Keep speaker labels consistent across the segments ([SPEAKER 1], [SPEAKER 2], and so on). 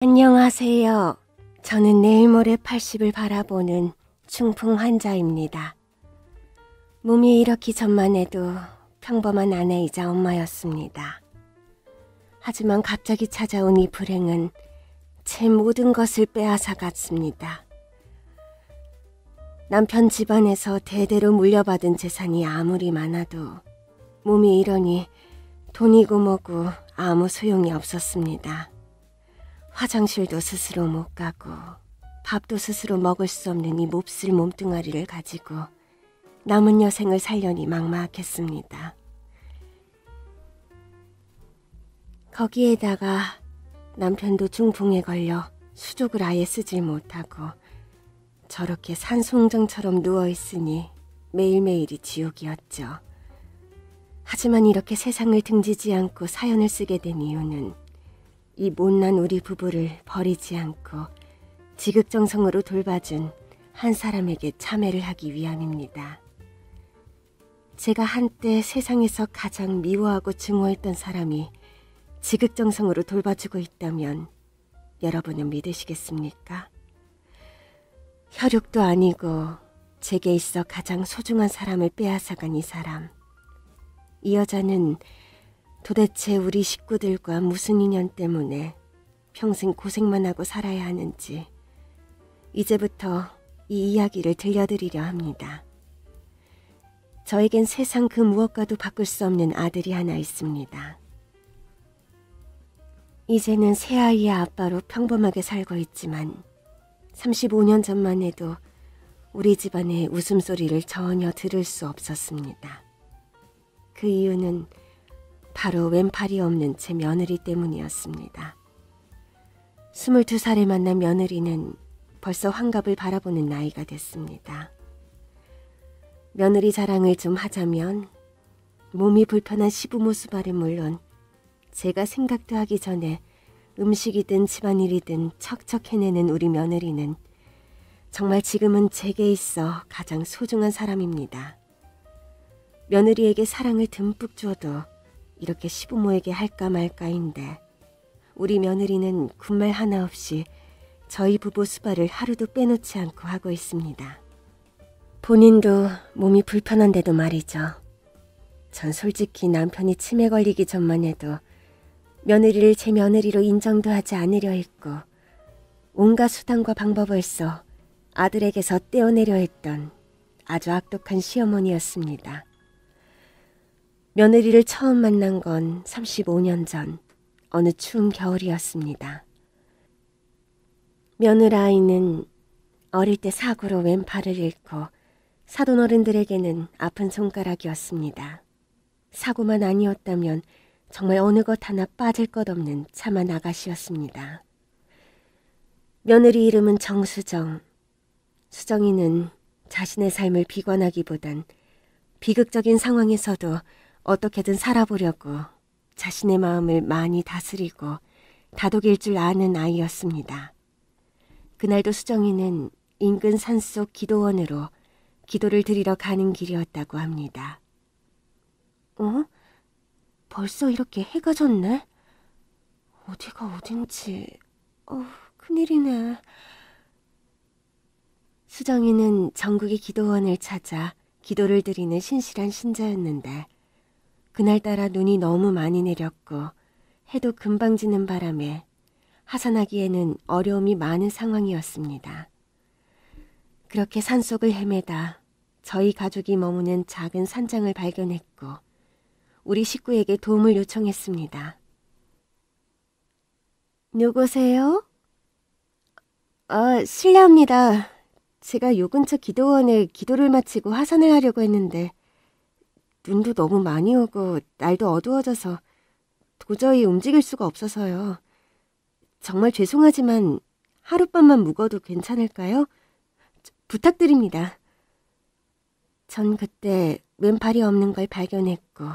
[SPEAKER 1] 안녕하세요. 저는 내일 모레 80을 바라보는 중풍 환자입니다. 몸이 이렇기 전만 해도 평범한 아내이자 엄마였습니다. 하지만 갑자기 찾아온 이 불행은 제 모든 것을 빼앗아 갔습니다. 남편 집안에서 대대로 물려받은 재산이 아무리 많아도 몸이 이러니 돈이고 뭐고 아무 소용이 없었습니다. 화장실도 스스로 못 가고 밥도 스스로 먹을 수 없는 이 몹쓸 몸뚱아리를 가지고 남은 여생을 살려니 막막했습니다. 거기에다가 남편도 중풍에 걸려 수족을 아예 쓰질 못하고 저렇게 산송정처럼 누워있으니 매일매일이 지옥이었죠. 하지만 이렇게 세상을 등지지 않고 사연을 쓰게 된 이유는 이 못난 우리 부부를 버리지 않고 지극정성으로 돌봐준 한 사람에게 참회를 하기 위함입니다. 제가 한때 세상에서 가장 미워하고 증오했던 사람이 지극정성으로 돌봐주고 있다면 여러분은 믿으시겠습니까? 혈육도 아니고 제게 있어 가장 소중한 사람을 빼앗아간 이 사람. 이 여자는 도대체 우리 식구들과 무슨 인연 때문에 평생 고생만 하고 살아야 하는지 이제부터 이 이야기를 들려드리려 합니다. 저에겐 세상 그 무엇과도 바꿀 수 없는 아들이 하나 있습니다. 이제는 새아이의 아빠로 평범하게 살고 있지만 35년 전만 해도 우리 집안의 웃음소리를 전혀 들을 수 없었습니다. 그 이유는 바로 왼팔이 없는 제 며느리 때문이었습니다. 22살에 만난 며느리는 벌써 환갑을 바라보는 나이가 됐습니다. 며느리 자랑을 좀 하자면 몸이 불편한 시부모 수발은 물론 제가 생각도 하기 전에 음식이든 집안일이든 척척 해내는 우리 며느리는 정말 지금은 제게 있어 가장 소중한 사람입니다. 며느리에게 사랑을 듬뿍 줘도 이렇게 시부모에게 할까 말까인데 우리 며느리는 군말 하나 없이 저희 부부 수발을 하루도 빼놓지 않고 하고 있습니다. 본인도 몸이 불편한데도 말이죠. 전 솔직히 남편이 치매 걸리기 전만 해도 며느리를 제 며느리로 인정도 하지 않으려 했고 온갖 수단과 방법을 써 아들에게서 떼어내려 했던 아주 악독한 시어머니였습니다. 며느리를 처음 만난 건 35년 전 어느 추운 겨울이었습니다. 며느라이는 어릴 때 사고로 왼팔을 잃고 사돈어른들에게는 아픈 손가락이었습니다. 사고만 아니었다면 정말 어느 것 하나 빠질 것 없는 참한 아가씨였습니다. 며느리 이름은 정수정. 수정이는 자신의 삶을 비관하기보단 비극적인 상황에서도 어떻게든 살아보려고 자신의 마음을 많이 다스리고 다독일 줄 아는 아이였습니다. 그날도 수정이는 인근 산속 기도원으로 기도를 드리러 가는 길이었다고 합니다. 벌써 이렇게 해가 졌네? 어디가 어딘지... 큰일이네. 수정이는 전국의 기도원을 찾아 기도를 드리는 신실한 신자였는데 그날따라 눈이 너무 많이 내렸고 해도 금방 지는 바람에 하산하기에는 어려움이 많은 상황이었습니다. 그렇게 산속을 헤매다 저희 가족이 머무는 작은 산장을 발견했고 우리 식구에게 도움을 요청했습니다. 누구세요? 실례합니다. 제가 요 근처 기도원에 기도를 마치고 하산을 하려고 했는데 눈도 너무 많이 오고 날도 어두워져서 도저히 움직일 수가 없어서요. 정말 죄송하지만 하룻밤만 묵어도 괜찮을까요? 부탁드립니다. 전 그때 왼팔이 없는 걸 발견했고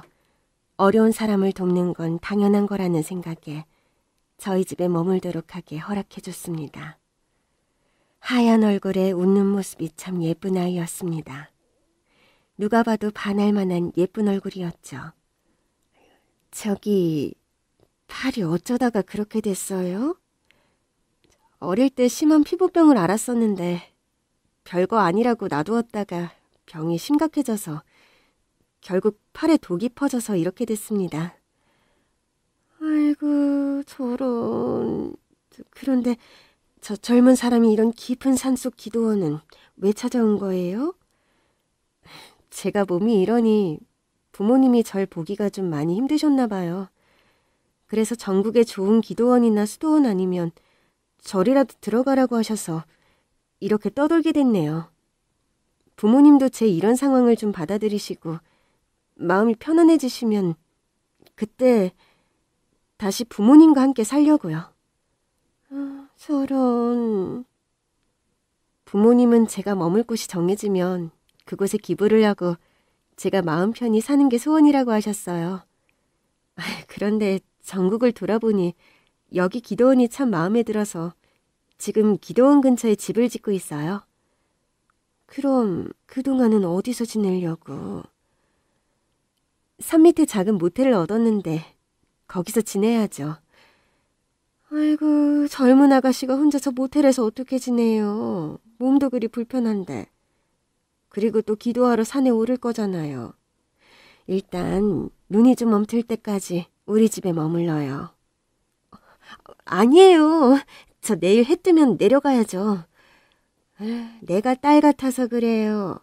[SPEAKER 1] 어려운 사람을 돕는 건 당연한 거라는 생각에 저희 집에 머물도록 하게 허락해줬습니다. 하얀 얼굴에 웃는 모습이 참 예쁜 아이였습니다. 누가 봐도 반할 만한 예쁜 얼굴이었죠. 저기 팔이 어쩌다가 그렇게 됐어요? 어릴 때 심한 피부병을 앓았었는데 별거 아니라고 놔두었다가 병이 심각해져서 결국 팔에 독이 퍼져서 이렇게 됐습니다. 아이고, 저런. 그런데 저 젊은 사람이 이런 깊은 산속 기도원은 왜 찾아온 거예요? 제가 몸이 이러니 부모님이 절 보기가 좀 많이 힘드셨나 봐요. 그래서 전국에 좋은 기도원이나 수도원 아니면 절이라도 들어가라고 하셔서 이렇게 떠돌게 됐네요. 부모님도 제 이런 상황을 좀 받아들이시고 마음이 편안해지시면 그때 다시 부모님과 함께 살려고요. 저런. 부모님은 제가 머물 곳이 정해지면 그곳에 기부를 하고 제가 마음 편히 사는 게 소원이라고 하셨어요. 그런데 전국을 돌아보니 여기 기도원이 참 마음에 들어서 지금 기도원 근처에 집을 짓고 있어요. 그럼 그동안은 어디서 지내려고? 산 밑에 작은 모텔을 얻었는데 거기서 지내야죠. 아이고, 젊은 아가씨가 혼자 저 모텔에서 어떻게 지내요? 몸도 그리 불편한데. 그리고 또 기도하러 산에 오를 거잖아요. 일단 눈이 좀 멈틀 때까지 우리 집에 머물러요. 아니에요. 저 내일 해 뜨면 내려가야죠. 내가 딸 같아서 그래요.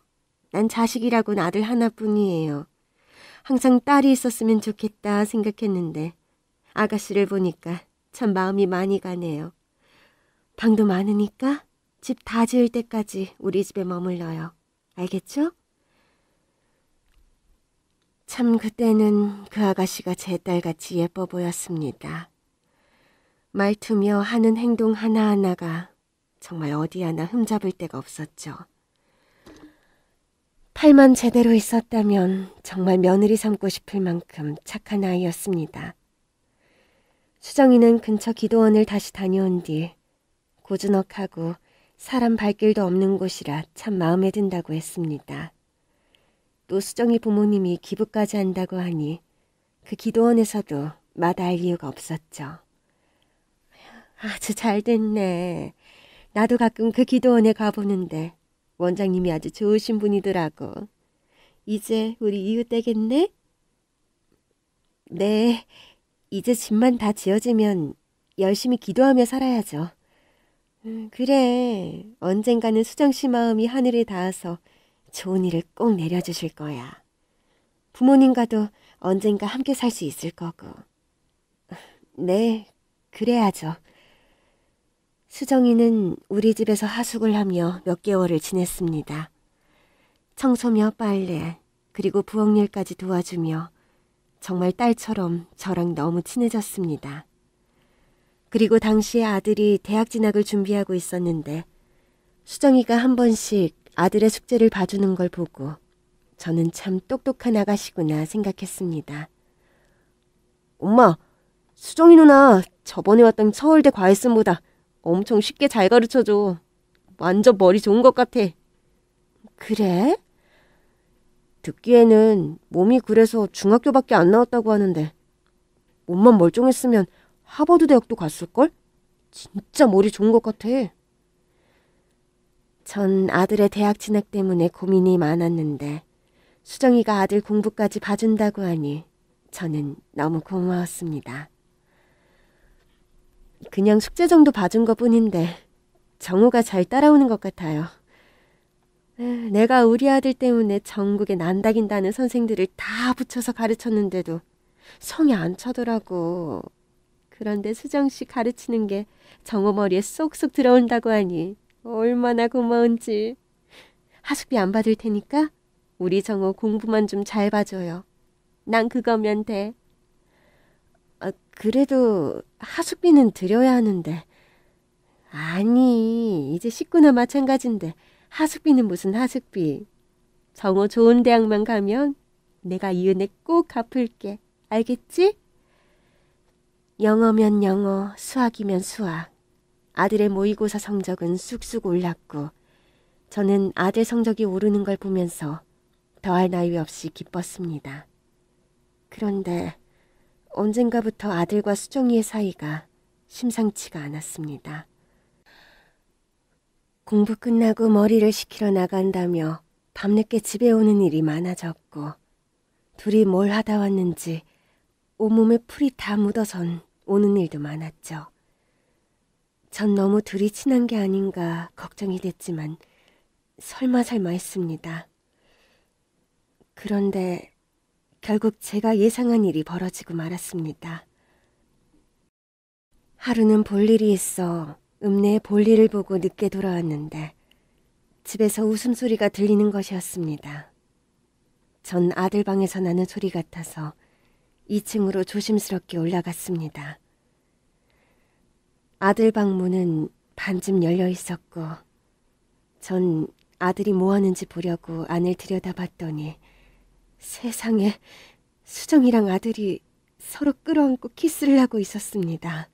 [SPEAKER 1] 난 자식이라고는 아들 하나뿐이에요. 항상 딸이 있었으면 좋겠다 생각했는데 아가씨를 보니까 참 마음이 많이 가네요. 방도 많으니까 집 다 지을 때까지 우리 집에 머물러요. 알겠죠? 참 그때는 그 아가씨가 제 딸같이 예뻐 보였습니다. 말투며 하는 행동 하나하나가 정말 어디 하나 흠잡을 데가 없었죠. 팔만 제대로 있었다면 정말 며느리 삼고 싶을 만큼 착한 아이였습니다. 수정이는 근처 기도원을 다시 다녀온 뒤 고즈넉하고 사람 발길도 없는 곳이라 참 마음에 든다고 했습니다. 또 수정이 부모님이 기부까지 한다고 하니 그 기도원에서도 마다할 이유가 없었죠. 아주 잘 됐네. 나도 가끔 그 기도원에 가보는데 원장님이 아주 좋으신 분이더라고. 이제 우리 이웃 되겠네? 네, 이제 집만 다 지어지면 열심히 기도하며 살아야죠. 그래, 언젠가는 수정씨 마음이 하늘에 닿아서 좋은 일을 꼭 내려주실 거야. 부모님과도 언젠가 함께 살 수 있을 거고. 네, 그래야죠. 수정이는 우리 집에서 하숙을 하며 몇 개월을 지냈습니다. 청소며 빨래, 그리고 부엌일까지 도와주며 정말 딸처럼 저랑 너무 친해졌습니다. 그리고 당시에 아들이 대학 진학을 준비하고 있었는데 수정이가 한 번씩 아들의 숙제를 봐주는 걸 보고 저는 참 똑똑한 아가씨구나 생각했습니다. 엄마, 수정이 누나 저번에 왔던 서울대 과외쌤보다 엄청 쉽게 잘 가르쳐줘. 완전 머리 좋은 것 같아. 그래? 듣기에는 몸이 그래서 중학교밖에 안 나왔다고 하는데 몸만 멀쩡했으면 하버드 대학도 갔을걸? 진짜 머리 좋은 것 같아. 전 아들의 대학 진학 때문에 고민이 많았는데 수정이가 아들 공부까지 봐준다고 하니 저는 너무 고마웠습니다. 그냥 숙제 정도 봐준 것뿐인데 정우가 잘 따라오는 것 같아요. 내가 우리 아들 때문에 전국에 난다긴다는 선생들을 다 붙여서 가르쳤는데도 성이 안 차더라고. 그런데 수정씨 가르치는 게 정우 머리에 쏙쏙 들어온다고 하니 얼마나 고마운지. 하숙비 안 받을 테니까 우리 정우 공부만 좀 잘 봐줘요. 난 그거면 돼. 그래도 하숙비는 드려야 하는데. 아니, 이제 식구나 마찬가지인데 하숙비는 무슨 하숙비. 정우 좋은 대학만 가면 내가 이 은혜 꼭 갚을게. 알겠지? 영어면 영어, 수학이면 수학. 아들의 모의고사 성적은 쑥쑥 올랐고 저는 아들 성적이 오르는 걸 보면서 더할 나위 없이 기뻤습니다. 그런데 언젠가부터 아들과 수정이의 사이가 심상치가 않았습니다. 공부 끝나고 머리를 식히러 나간다며 밤늦게 집에 오는 일이 많아졌고, 둘이 뭘 하다 왔는지 온몸에 풀이 다 묻어선 오는 일도 많았죠. 전 너무 둘이 친한 게 아닌가 걱정이 됐지만 설마 했습니다. 그런데 결국 제가 예상한 일이 벌어지고 말았습니다. 하루는 볼 일이 있어 읍내에 볼일을 보고 늦게 돌아왔는데 집에서 웃음소리가 들리는 것이었습니다. 전 아들 방에서 나는 소리 같아서 2층으로 조심스럽게 올라갔습니다. 아들 방 문은 반쯤 열려 있었고 전 아들이 뭐 하는지 보려고 안을 들여다봤더니 세상에 수정이랑 아들이 서로 끌어안고 키스를 하고 있었습니다.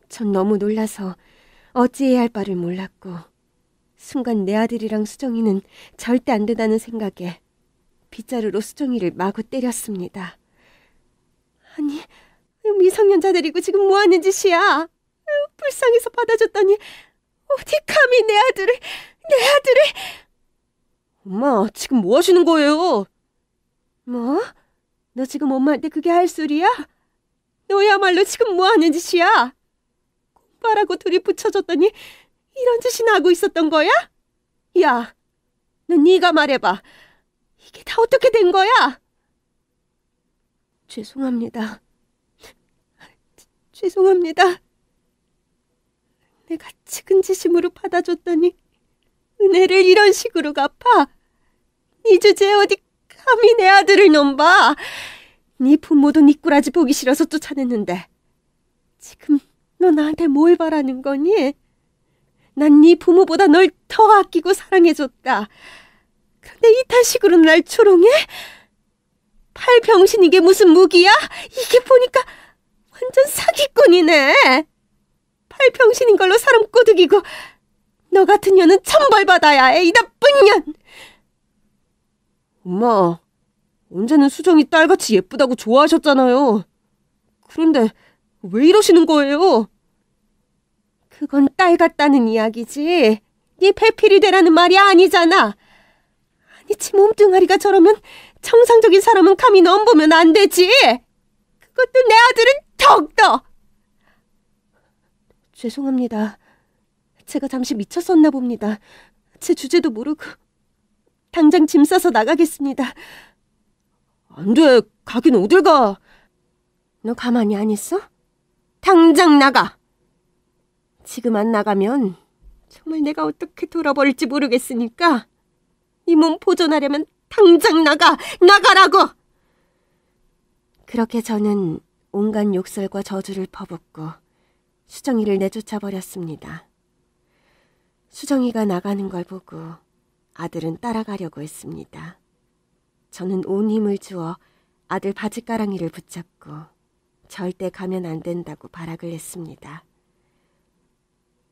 [SPEAKER 1] 전 너무 놀라서 어찌해야 할 바를 몰랐고 순간 내 아들이랑 수정이는 절대 안 된다는 생각에 빗자루로 수정이를 마구 때렸습니다. 아니, 미성년자들이고 지금 뭐 하는 짓이야? 불쌍해서 받아줬더니 어디 감히 내 아들을... 엄마, 지금 뭐 하시는 거예요? 뭐? 너 지금 엄마한테 그게 할 소리야? 너야말로 지금 뭐 하는 짓이야? 공부하라고 둘이 붙여줬더니 이런 짓이나 하고 있었던 거야? 야, 너 네가 말해봐. 이게 다 어떻게 된 거야? 죄송합니다. 죄송합니다. 내가 측은지심으로 받아줬더니 은혜를 이런 식으로 갚아. 네 주제에 어디 감히 내 아들을 넘봐. 네 부모도 네 꾸라지 보기 싫어서 쫓아냈는데 지금 너 나한테 뭘 바라는 거니? 난 네 부모보다 널 더 아끼고 사랑해줬다. 그런데 이딴 식으로 날 조롱해? 팔병신 이게 무슨 무기야? 이게 보니까 완전 사기꾼이네. 팔병신인 걸로 사람 꼬드기고 너 같은 년은 천벌받아야 해, 이 나쁜 년. 엄마, 언제는 수정이 딸같이 예쁘다고 좋아하셨잖아요. 그런데 왜 이러시는 거예요? 그건 딸 같다는 이야기지. 네 배필이 되라는 말이 아니잖아. 아니, 지 몸뚱아리가 저러면 정상적인 사람은 감히 넘보면 안 되지. 그것도 내 아들은 더욱더. 죄송합니다. 제가 잠시 미쳤었나 봅니다. 제 주제도 모르고. 당장 짐 싸서 나가겠습니다. 안 돼. 가긴 어딜 가. 너 가만히 안 있어? 당장 나가. 지금 안 나가면 정말 내가 어떻게 돌아버릴지 모르겠으니까 이 몸 보존하려면 당장 나가라고. 그렇게 저는 온갖 욕설과 저주를 퍼붓고 수정이를 내쫓아버렸습니다. 수정이가 나가는 걸 보고 아들은 따라가려고 했습니다. 저는 온 힘을 주어 아들 바지가랑이를 붙잡고 절대 가면 안 된다고 발악을 했습니다.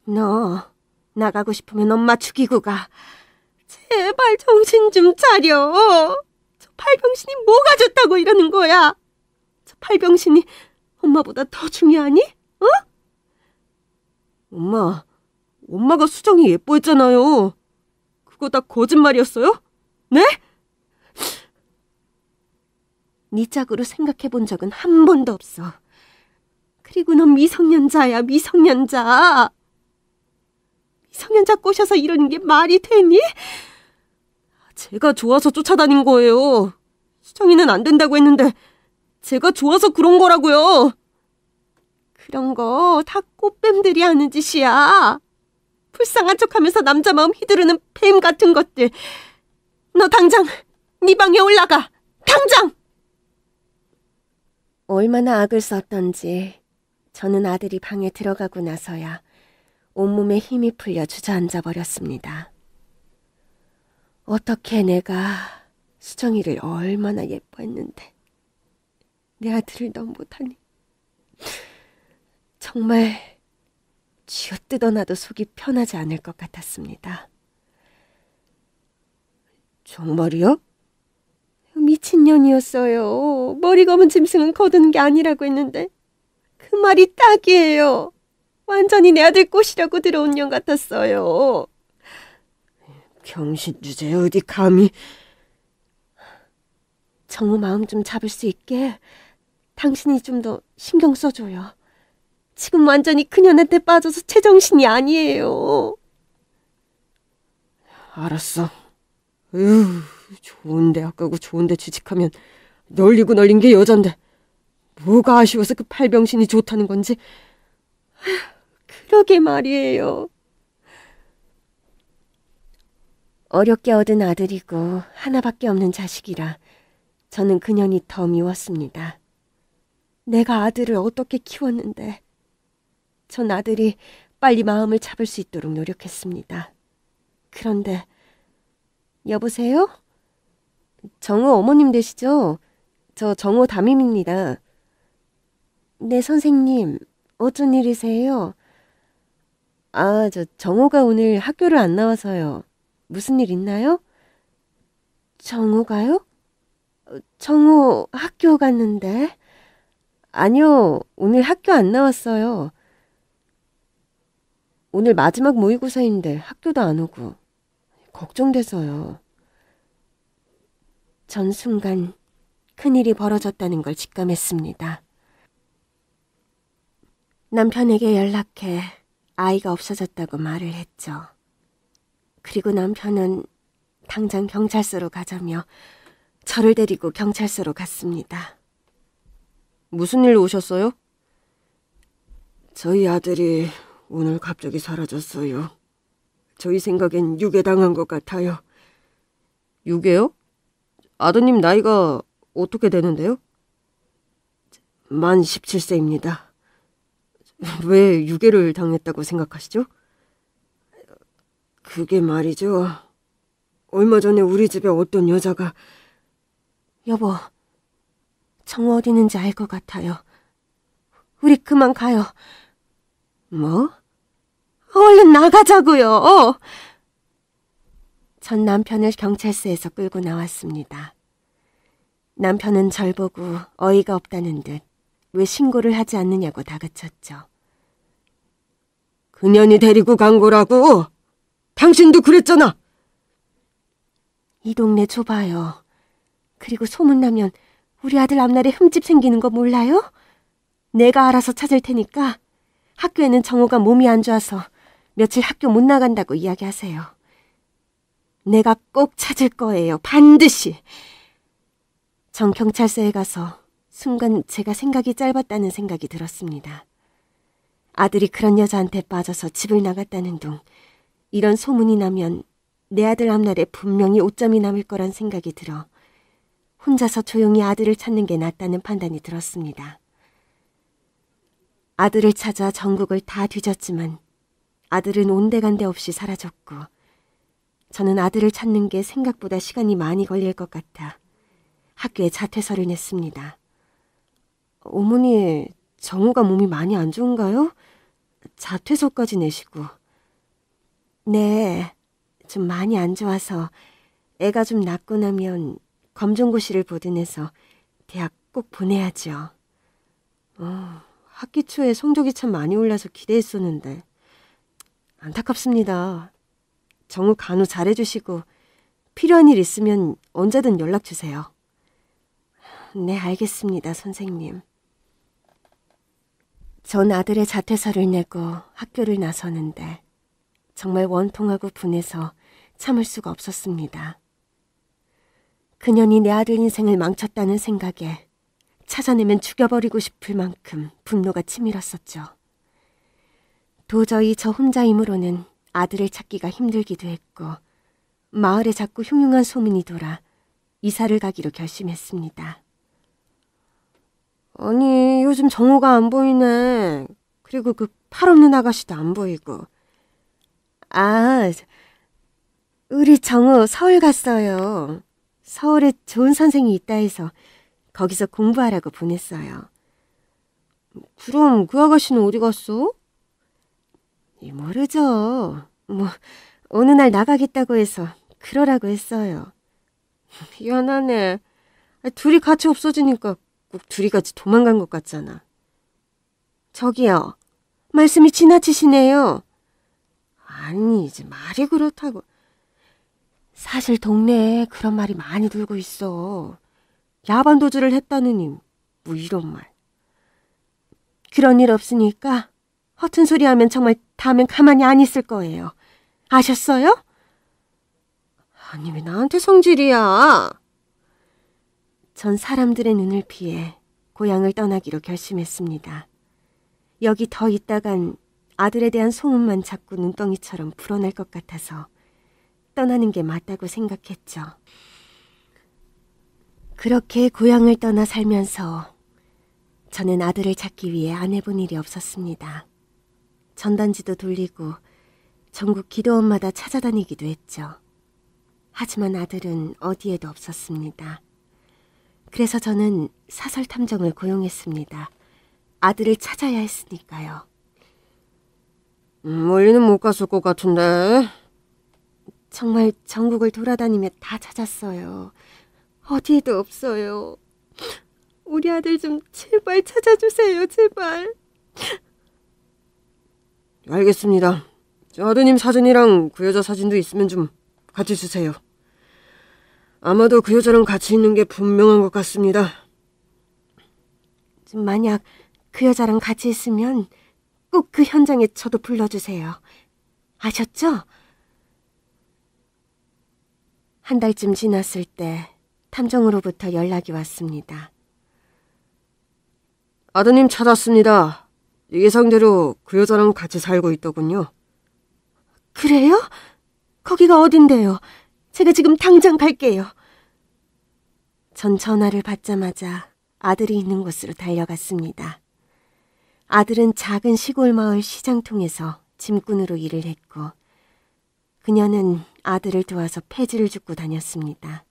[SPEAKER 1] 너 나가고 싶으면 엄마 죽이고 가. 제발 정신 좀 차려. 저 팔병신이 뭐가 좋다고 이러는 거야? 저 팔병신이 엄마보다 더 중요하니? 어? 엄마가 수정이 예뻐했잖아요. 그거 다 거짓말이었어요? 네? 네 짝으로 생각해 본 적은 한 번도 없어. 그리고 넌 미성년자야, 미성년자. 미성년자 꼬셔서 이러는 게 말이 되니? 제가 좋아서 쫓아다닌 거예요. 수정이는 안 된다고 했는데 제가 좋아서 그런 거라고요. 그런 거 다 꽃뱀들이 하는 짓이야. 불쌍한 척하면서 남자 마음 휘두르는 뱀 같은 것들. 너 당장 네 방에 올라가. 당장! 얼마나 악을 썼던지 저는 아들이 방에 들어가고 나서야 온몸에 힘이 풀려 주저앉아 버렸습니다. 어떻게 내가 수정이를 얼마나 예뻐했는데 내 아들을 너무 못하니. 정말 쥐어뜯어놔도 속이 편하지 않을 것 같았습니다. 정말이요? 미친년이었어요. 머리 검은 짐승은 거두는 게 아니라고 했는데 그 말이 딱이에요. 완전히 내 아들 꼬시려고 들어온 년 같았어요.
[SPEAKER 2] 병신 주제에 어디 감히.
[SPEAKER 1] 정우 마음 좀 잡을 수 있게 당신이 좀 더 신경 써줘요. 지금 완전히 그년한테 빠져서 제정신이 아니에요.
[SPEAKER 2] 알았어. 으, 좋은 대학 가고 좋은 데 취직하면 널리고 널린 게 여잔데 뭐가 아쉬워서 그 팔병신이 좋다는 건지.
[SPEAKER 1] 그러게 말이에요. 어렵게 얻은 아들이고 하나밖에 없는 자식이라 저는 그년이 더 미웠습니다. 내가 아들을 어떻게 키웠는데. 전 아들이 빨리 마음을 잡을 수 있도록 노력했습니다. 그런데 여보세요? 정우 어머님 되시죠? 저 정우 담임입니다. 네, 선생님. 어쩐 일이세요? 아, 저 정우가 오늘 학교를 안 나와서요. 무슨 일 있나요? 정우가요? 정우 학교 갔는데? 아니요, 오늘 학교 안 나왔어요. 오늘 마지막 모의고사인데 학교도 안 오고 걱정돼서요. 전 순간 큰일이 벌어졌다는 걸 직감했습니다. 남편에게 연락해 아이가 없어졌다고 말을 했죠. 그리고 남편은 당장 경찰서로 가자며 저를 데리고 경찰서로 갔습니다.
[SPEAKER 2] 무슨 일로 오셨어요? 저희 아들이 오늘 갑자기 사라졌어요. 저희 생각엔 유괴당한 것 같아요. 유괴요? 아드님 나이가 어떻게 되는데요? 만 17세입니다. 왜 유괴를 당했다고 생각하시죠? 그게 말이죠. 얼마 전에 우리 집에 어떤 여자가.
[SPEAKER 1] 여보, 정우 어디 있는지 알 것 같아요. 우리 그만 가요.
[SPEAKER 2] 뭐?
[SPEAKER 1] 얼른 나가자고요. 전 남편을 경찰서에서 끌고 나왔습니다. 남편은 절 보고 어이가 없다는 듯 왜 신고를 하지 않느냐고 다그쳤죠.
[SPEAKER 2] 그년이 데리고 간 거라고. 당신도 그랬잖아.
[SPEAKER 1] 이 동네 좁아요. 그리고 소문나면 우리 아들 앞날에 흠집 생기는 거 몰라요? 내가 알아서 찾을 테니까 학교에는 정우가 몸이 안 좋아서 며칠 학교 못 나간다고 이야기하세요. 내가 꼭 찾을 거예요. 반드시. 전 경찰서에 가서 순간 제가 생각이 짧았다는 생각이 들었습니다. 아들이 그런 여자한테 빠져서 집을 나갔다는 둥, 이런 소문이 나면 내 아들 앞날에 분명히 오점이 남을 거란 생각이 들어 혼자서 조용히 아들을 찾는 게 낫다는 판단이 들었습니다. 아들을 찾아 전국을 다 뒤졌지만 아들은 온데간데 없이 사라졌고 저는 아들을 찾는 게 생각보다 시간이 많이 걸릴 것 같아 학교에 자퇴서를 냈습니다. 어머니, 정우가 몸이 많이 안 좋은가요? 자퇴서까지 내시고. 네, 좀 많이 안 좋아서 애가 좀 낫고 나면 검정고시를 보든해서 대학 꼭 보내야죠. 학기 초에 성적이 참 많이 올라서 기대했었는데 안타깝습니다. 정우 간호 잘해주시고 필요한 일 있으면 언제든 연락 주세요. 네, 알겠습니다, 선생님. 전 아들의 자퇴서를 내고 학교를 나서는데 정말 원통하고 분해서 참을 수가 없었습니다. 그년이 내 아들 인생을 망쳤다는 생각에 찾아내면 죽여버리고 싶을 만큼 분노가 치밀었었죠. 도저히 저 혼자 힘으로는 아들을 찾기가 힘들기도 했고 마을에 자꾸 흉흉한 소문이 돌아 이사를 가기로 결심했습니다. 아니, 요즘 정우가 안 보이네. 그리고 그 팔 없는 아가씨도 안 보이고. 아, 우리 정우 서울 갔어요. 서울에 좋은 선생이 있다 해서 거기서 공부하라고 보냈어요. 그럼 그 아가씨는 어디 갔어? 모르죠. 뭐 어느 날 나가겠다고 해서 그러라고 했어요. 미안하네. 둘이 같이 없어지니까 꼭 둘이 같이 도망간 것 같잖아. 저기요. 말씀이 지나치시네요. 아니, 이제 말이 그렇다고. 사실 동네에 그런 말이 많이 돌고 있어. 야반도주를 했다느니 뭐 이런 말. 그런 일 없으니까 허튼 소리 하면 정말 다음엔 가만히 안 있을 거예요. 아셨어요? 아니, 왜 나한테 성질이야? 전 사람들의 눈을 피해 고향을 떠나기로 결심했습니다. 여기 더 있다간 아들에 대한 소문만 자꾸 눈덩이처럼 불어날 것 같아서 떠나는 게 맞다고 생각했죠. 그렇게 고향을 떠나 살면서 저는 아들을 찾기 위해 안 해본 일이 없었습니다. 전단지도 돌리고 전국 기도원마다 찾아다니기도 했죠. 하지만 아들은 어디에도 없었습니다. 그래서 저는 사설 탐정을 고용했습니다. 아들을 찾아야 했으니까요.
[SPEAKER 2] 멀리는 못 갔을 것 같은데.
[SPEAKER 1] 정말 전국을 돌아다니며 다 찾았어요. 어디에도 없어요. 우리 아들 좀 제발 찾아주세요, 제발.
[SPEAKER 2] 알겠습니다. 저 아드님 사진이랑 그 여자 사진도 있으면 좀 같이 주세요. 아마도 그 여자랑 같이 있는 게 분명한 것 같습니다.
[SPEAKER 1] 만약 그 여자랑 같이 있으면 꼭 그 현장에 저도 불러주세요. 아셨죠? 한 달쯤 지났을 때 탐정으로부터 연락이 왔습니다.
[SPEAKER 2] 아드님 찾았습니다. 예상대로 그 여자랑 같이 살고 있더군요.
[SPEAKER 1] 그래요? 거기가 어딘데요? 제가 지금 당장 갈게요. 전 전화를 받자마자 아들이 있는 곳으로 달려갔습니다. 아들은 작은 시골 마을 시장통에서 짐꾼으로 일을 했고 그녀는 아들을 도와서 폐지를 줍고 다녔습니다.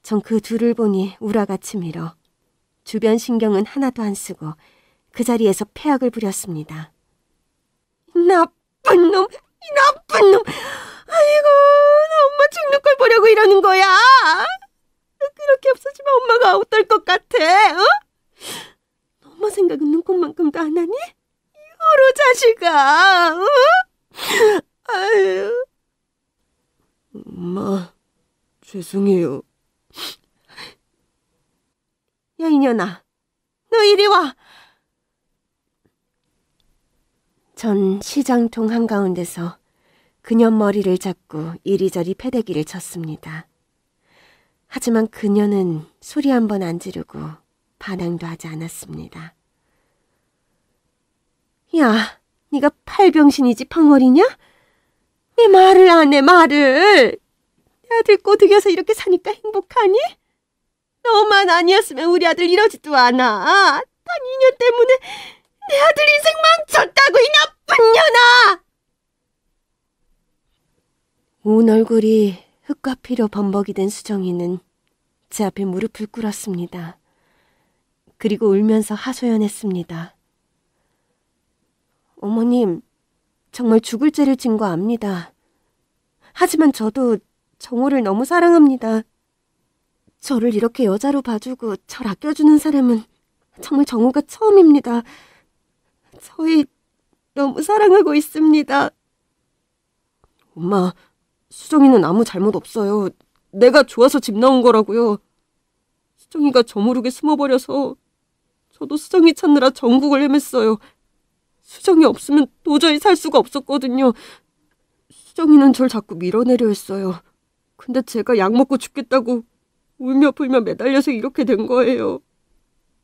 [SPEAKER 1] 전 그 둘을 보니 우라가 치밀어 주변 신경은 하나도 안 쓰고 그 자리에서 패악을 부렸습니다. 나쁜 놈! 이 나쁜 놈! 아이고, 나 엄마 죽는 걸 보려고 이러는 거야! 그렇게 없어지면 엄마가 어떨 것 같아? 어? 엄마 생각은 눈곱만큼도 안 하니? 이 호로 자식아! 어? 아유.
[SPEAKER 2] 엄마, 죄송해요.
[SPEAKER 1] 야, 이년아, 너 이리 와! 전 시장통 한가운데서 그녀 머리를 잡고 이리저리 패대기를 쳤습니다. 하지만 그녀는 소리 한 번 안 지르고 반항도 하지 않았습니다. 야, 네가 팔병신이지 펑어리냐? 왜 말을 안 해, 말을! 내 아들 꼬드겨서 이렇게 사니까 행복하니? 너만 아니었으면 우리 아들 이러지도 않아. 단 2년 때문에 내 아들 인생 망쳤다고, 이 나쁜 년아! 온 얼굴이 흙과 피로 범벅이 된 수정이는 제 앞에 무릎을 꿇었습니다. 그리고 울면서 하소연했습니다. 어머님, 정말 죽을 죄를 진 거 압니다. 하지만 저도 정호를 너무 사랑합니다. 저를 이렇게 여자로 봐주고 절 아껴주는 사람은 정말 정호가 처음입니다. 저희 너무 사랑하고 있습니다.
[SPEAKER 2] 엄마, 수정이는 아무 잘못 없어요. 내가 좋아서 집 나온 거라고요. 수정이가 저 모르게 숨어버려서 저도 수정이 찾느라 전국을 헤맸어요. 수정이 없으면 도저히 살 수가 없었거든요. 수정이는 절 자꾸 밀어내려 했어요. 근데 제가 약 먹고 죽겠다고 울며 불며 매달려서 이렇게 된 거예요.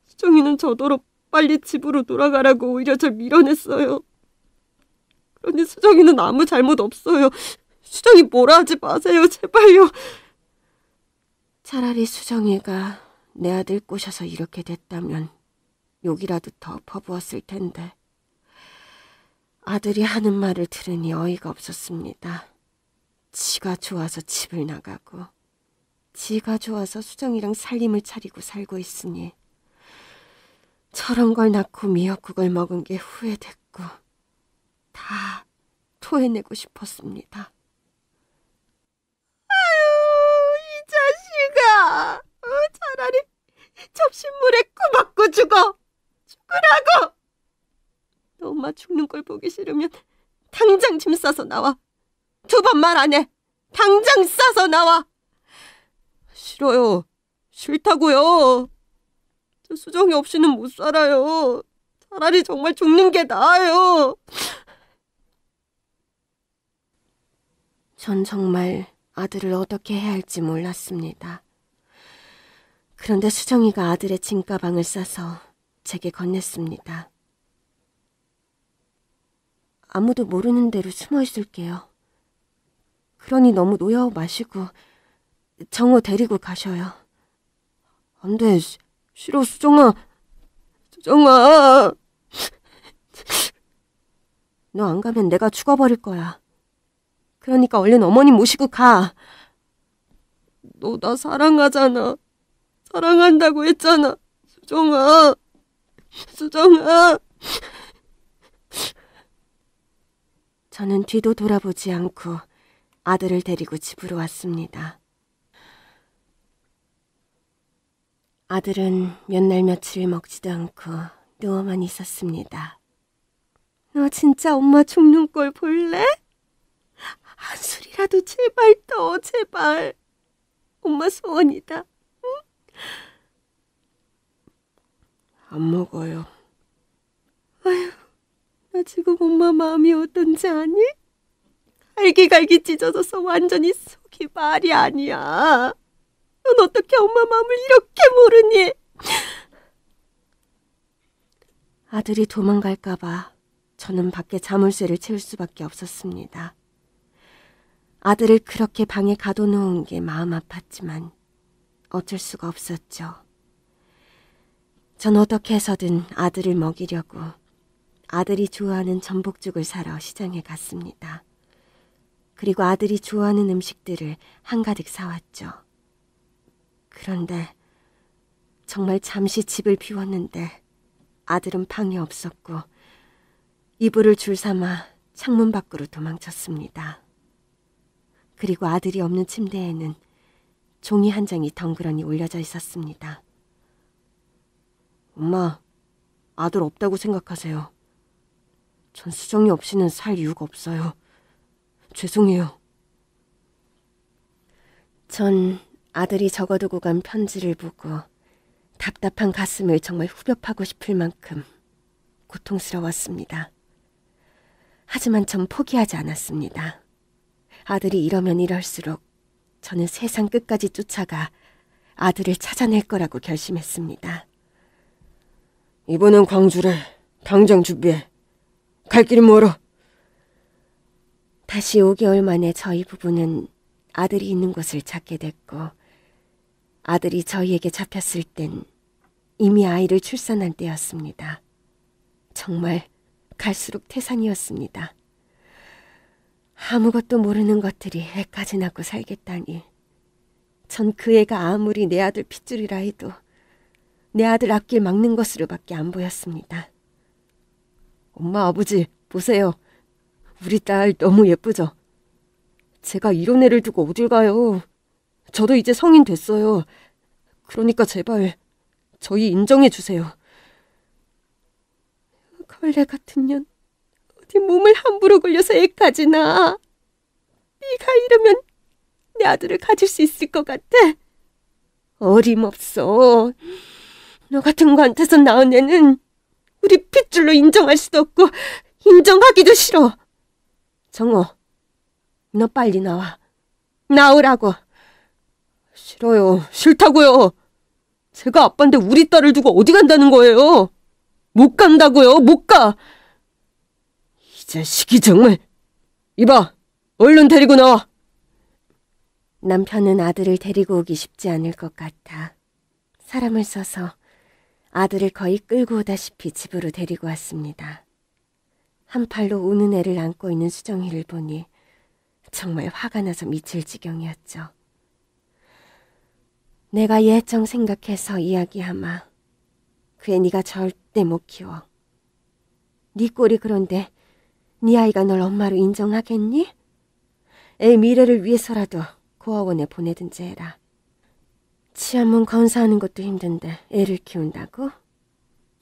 [SPEAKER 2] 수정이는 저더러 빨리 집으로 돌아가라고 오히려 절 밀어냈어요. 그런데 수정이는 아무 잘못 없어요. 수정이 뭐라 하지 마세요, 제발요.
[SPEAKER 1] 차라리 수정이가 내 아들 꼬셔서 이렇게 됐다면 욕이라도 더 퍼부었을 텐데. 아들이 하는 말을 들으니 어이가 없었습니다. 지가 좋아서 집을 나가고 지가 좋아서 수정이랑 살림을 차리고 살고 있으니 저런 걸 낳고 미역국을 먹은 게 후회됐고 다 토해내고 싶었습니다. 아유, 이 자식아. 차라리 접신물에 코 박고 죽어. 죽으라고. 너만
[SPEAKER 2] 엄마 죽는 걸 보기 싫으면 당장 짐 싸서 나와. 2번 말 안 해. 당장 싸서 나와. 싫어요. 싫다고요. 저 수정이 없이는 못 살아요. 차라리 정말 죽는 게 나아요.
[SPEAKER 1] 전 정말 아들을 어떻게 해야 할지 몰랐습니다. 그런데 수정이가 아들의 짐가방을 싸서 제게 건넸습니다. 아무도 모르는 대로 숨어 있을게요. 그러니 너무 노여워 마시고 정호 데리고 가셔요.
[SPEAKER 2] 안 돼. 싫어, 수정아. 수정아.
[SPEAKER 1] 너 안 가면 내가 죽어버릴 거야. 그러니까 얼른 어머니 모시고 가.
[SPEAKER 2] 너 나 사랑하잖아. 사랑한다고 했잖아. 수정아. 수정아.
[SPEAKER 1] 저는 뒤도 돌아보지 않고 아들을 데리고 집으로 왔습니다. 아들은 몇 날 며칠 먹지도 않고 누워만 있었습니다. 너 진짜 엄마 죽는 걸 볼래? 한 술이라도 제발 떠, 제발. 엄마 소원이다. 응?
[SPEAKER 2] 안 먹어요.
[SPEAKER 1] 아휴, 나 지금 엄마 마음이 어떤지 아니? 갈기갈기 찢어져서 완전히 속이 말이 아니야. 넌 어떻게 엄마 마음을 이렇게 모르니? 아들이 도망갈까봐 저는 밖에 자물쇠를 채울 수밖에 없었습니다. 아들을 그렇게 방에 가둬놓은 게 마음 아팠지만 어쩔 수가 없었죠. 전 어떻게 해서든 아들을 먹이려고 아들이 좋아하는 전복죽을 사러 시장에 갔습니다. 그리고 아들이 좋아하는 음식들을 한가득 사왔죠. 그런데 정말 잠시 집을 비웠는데 아들은 방에 없었고 이불을 줄삼아 창문 밖으로 도망쳤습니다. 그리고 아들이 없는 침대에는 종이 한 장이 덩그러니 올려져 있었습니다.
[SPEAKER 2] 엄마, 아들 없다고 생각하세요. 전 수정이 없이는 살 이유가 없어요. 죄송해요.
[SPEAKER 1] 전 아들이 적어두고 간 편지를 보고 답답한 가슴을 정말 후벼 파고 싶을 만큼 고통스러웠습니다. 하지만 전 포기하지 않았습니다. 아들이 이러면 이럴수록 저는 세상 끝까지 쫓아가 아들을 찾아낼 거라고 결심했습니다.
[SPEAKER 2] 이번엔 광주래. 당장 준비해. 갈 길이 멀어.
[SPEAKER 1] 다시 5개월 만에 저희 부부는 아들이 있는 곳을 찾게 됐고 아들이 저희에게 잡혔을 땐 이미 아이를 출산한 때였습니다. 정말 갈수록 태산이었습니다. 아무것도 모르는 것들이 애까지 낳고 살겠다니. 전 그 애가 아무리 내 아들 핏줄이라 해도 내 아들 앞길 막는 것으로밖에 안 보였습니다.
[SPEAKER 2] 엄마, 아버지, 보세요. 우리 딸 너무 예쁘죠? 제가 이런 애를 두고 어딜 가요. 저도 이제 성인 됐어요. 그러니까 제발 저희 인정해 주세요.
[SPEAKER 1] 걸레 같은 년, 어디 몸을 함부로 굴려서 애까지 낳아. 네가 이러면 내 아들을 가질 수 있을 것 같아? 어림없어. 너 같은 거한테서 낳은 애는 우리 핏줄로 인정할 수도 없고 인정하기도 싫어. 정호, 너 빨리 나와. 나오라고.
[SPEAKER 2] 싫어요. 싫다고요. 제가 아빠인데 우리 딸을 두고 어디 간다는 거예요? 못 간다고요. 못 가. 이 자식이 정말. 이봐, 얼른 데리고 나와.
[SPEAKER 1] 남편은 아들을 데리고 오기 쉽지 않을 것 같아 사람을 써서 아들을 거의 끌고 오다시피 집으로 데리고 왔습니다. 한 팔로 우는 애를 안고 있는 수정이를 보니 정말 화가 나서 미칠 지경이었죠. 내가 예정 생각해서 이야기하마. 그 애 네가 절대 못 키워. 네 꼴이 그런데 네 아이가 널 엄마로 인정하겠니? 애 미래를 위해서라도 고아원에 보내든지 해라. 치안문 건사하는 것도 힘든데 애를 키운다고?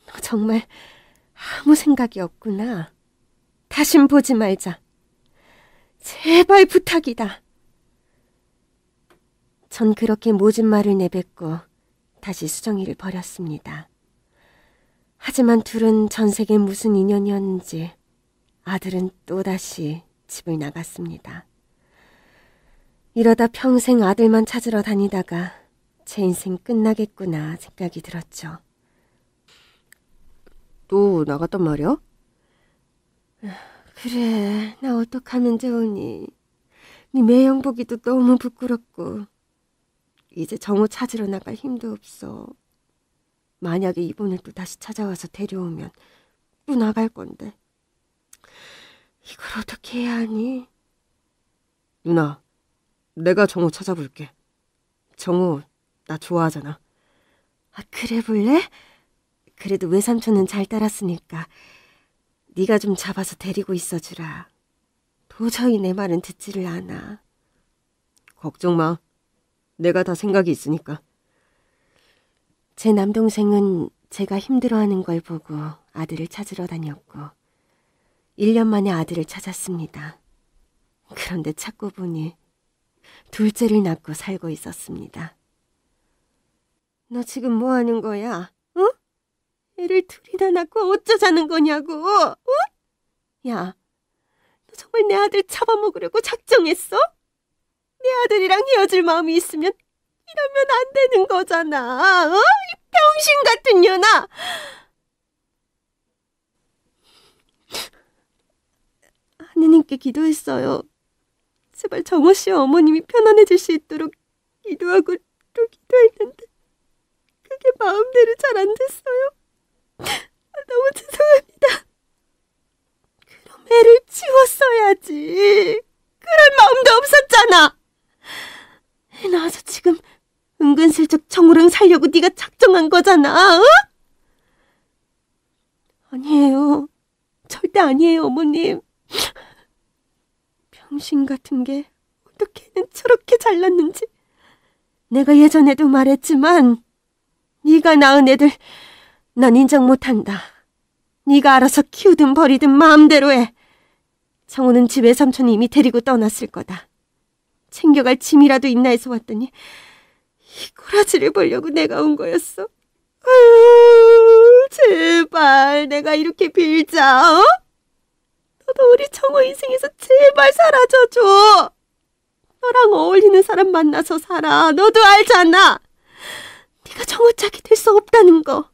[SPEAKER 1] 너 정말 아무 생각이 없구나. 다신 보지 말자. 제발 부탁이다. 전 그렇게 모진 말을 내뱉고 다시 수정이를 버렸습니다. 하지만 둘은 전세계 무슨 인연이었는지 아들은 또다시 집을 나갔습니다. 이러다 평생 아들만 찾으러 다니다가 제 인생 끝나겠구나 생각이 들었죠.
[SPEAKER 2] 또 나갔단 말이야?
[SPEAKER 1] 그래, 나 어떡하면 좋으니. 네 매형 보기도 너무 부끄럽고 이제 정우 찾으러 나갈 힘도 없어. 만약에 이번에 또 다시 찾아와서 데려오면 또 나갈 건데 이걸 어떻게 해야 하니?
[SPEAKER 2] 누나, 내가 정우 찾아볼게. 정우 나 좋아하잖아.
[SPEAKER 1] 아, 그래 볼래? 그래도 외삼촌은 잘 따랐으니까 네가 좀 잡아서 데리고 있어주라. 도저히 내 말은 듣지를 않아.
[SPEAKER 2] 걱정 마. 내가 다 생각이 있으니까.
[SPEAKER 1] 제 남동생은 제가 힘들어하는 걸 보고 아들을 찾으러 다녔고 1년 만에 아들을 찾았습니다. 그런데 찾고 보니 둘째를 낳고 살고 있었습니다. 너 지금 뭐 하는 거야? 어? 애를 둘이나 낳고 어쩌자는 거냐고? 어? 야, 너 정말 내 아들 잡아먹으려고 작정했어? 내 아들이랑 헤어질 마음이 있으면 이러면 안 되는 거잖아. 어? 이 병신 같은 년아! 하느님께 기도했어요. 제발 정호 씨와 어머님이 편안해질 수 있도록 기도하고 또 기도했는데 그게 마음대로 잘 안 됐어요. 너무 죄송합니다. 그럼 애를 치웠어야지. 그럴 마음도 없었잖아. 애 낳아서 지금 은근슬쩍 정우랑 살려고 네가 작정한 거잖아. 어? 아니에요. 절대 아니에요, 어머님. 병신 같은 게 어떻게는 저렇게 잘났는지. 내가 예전에도 말했지만 네가 낳은 애들 난 인정 못한다. 네가 알아서 키우든 버리든 마음대로 해. 정우는 집 외삼촌이 이미 데리고 떠났을 거다. 챙겨갈 짐이라도 있나 해서 왔더니 이 꼬라지를 보려고 내가 온 거였어. 아유, 제발 내가 이렇게 빌자. 어? 너도 우리 정호 인생에서 제발 사라져줘. 너랑 어울리는 사람 만나서 살아. 너도 알잖아. 네가 정호 짝이 될 수 없다는 거.